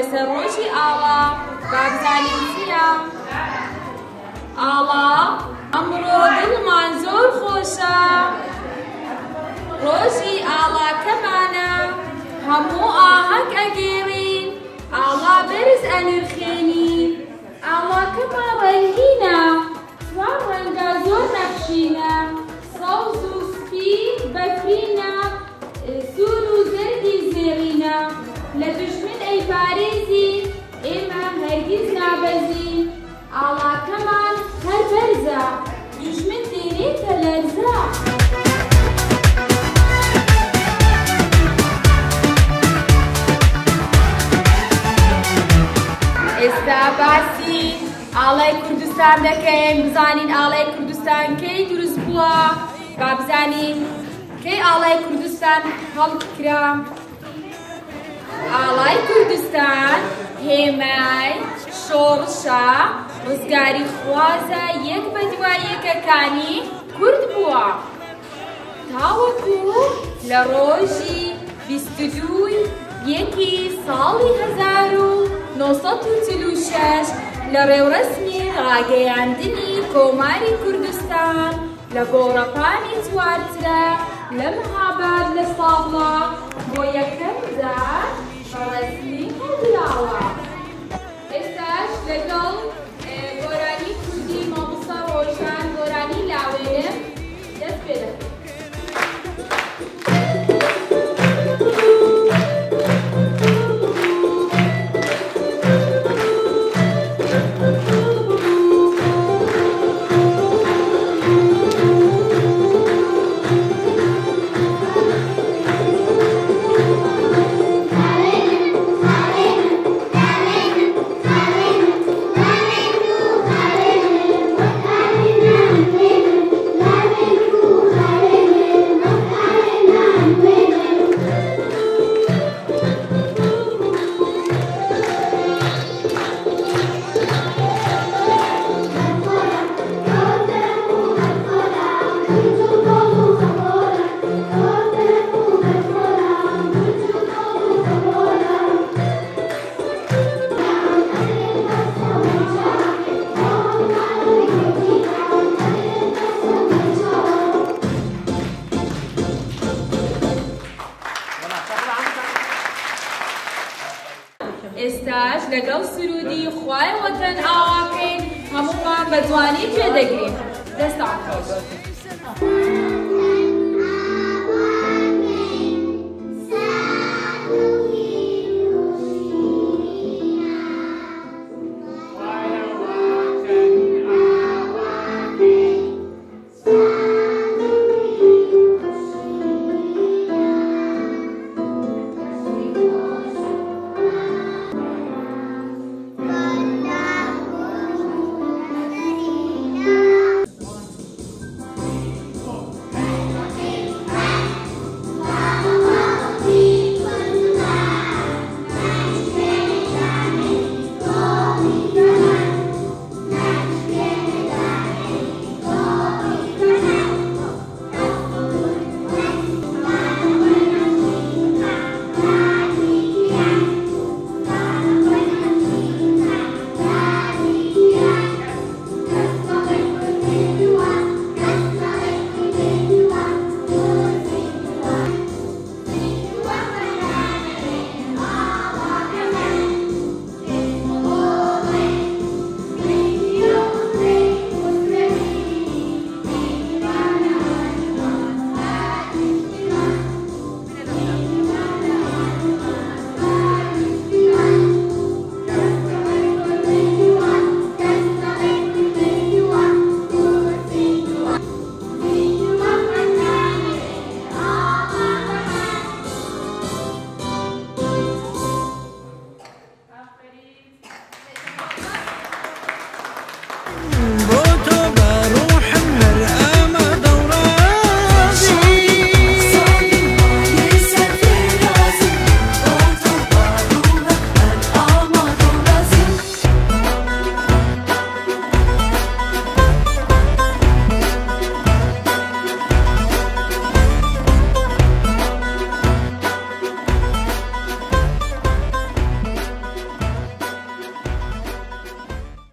لەسەر ڕۆژی ئاڵا با بزانین چییە؟ ئاڵا ئەمڕۆ دڵمان زۆر خۆشە، ڕۆژی ئاڵاکەمانە، هەموو ئاهەنگ ئەگێڕین، ئاڵا بەرز ئەنرخێنین، ئاڵاکەمان ڕەنگینە، چوار ڕەنگە زۆر نەخشینە، سەوز و سپی بەفرینە، سوور و زەردی زێڕینە، لە دوژمن ئەیپارێزین، ئێمە هەرگیز نابەزین، ئاڵاکەمان هەر بەرزە، دوژمن دێنێتە لەرزە. ئێستا باسی ئاڵای کوردستان دەکەین، بزانین ئاڵای کوردستان کەی دروست بووە، با بزانین کەی ئاڵای کوردستان هەڵکرا. ئاڵای کوردستان هێمای شۆڕشە ڕزگاری خوازە یەک بە دوای یەکەکانی کورد بووە، تاوەکو لە ڕۆژی 22 یەکی ساڵی 1946 لە ڕێوڕسمی ڕاگەیاندنی کۆماری کوردستان لە گۆڕەپانی چوارترە لە مەهاباد لە ساڵە بۆ یەکەم جار بەڕەسمی هەڵدراوە. ئێستاش لەگەڵ گۆرانی کوردی مامۆستا ڕۆژان گۆرانی لاوێنم دەست پێ دەکەم. ئێستاش لەگەڵ سرودی خوای وەتەن ئاواکەین، هەموومان بە جوانی پێدەگرین. دەستان خۆش.